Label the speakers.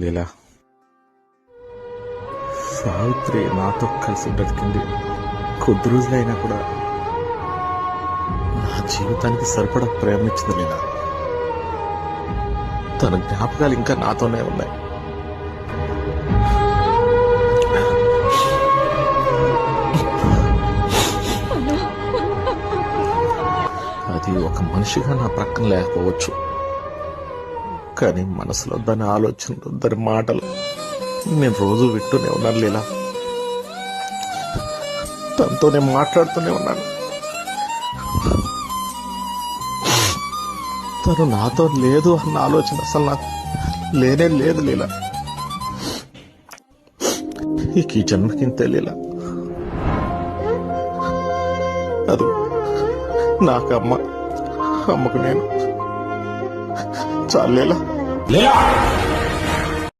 Speaker 1: లీలా, సావిత్రి నాతో కలిసి బ్రతికింది కొద్ది రోజులైనా కూడా నా జీవితానికి సరిపడా ప్రేమించింది లీలా. తన జ్ఞాపకాలు ఇంకా నాతోనే ఉన్నాయి. అది ఒక మనిషిగా నా ప్రక్కన లేకపోవచ్చు, కానీ మనసులో దాని ఆలోచనలు, దాని మాటలు నేను రోజు వింటూనే ఉన్నాను లీలా. తనతో నేను మాట్లాడుతూనే ఉన్నాను. తను నాతో లేదు అన్న ఆలోచన అసలు నాకు లేనే లేదు లీలా. ఈ జన్మకింతే లీలా. అది నాకు అమ్మకు నేను చాలు లీలా.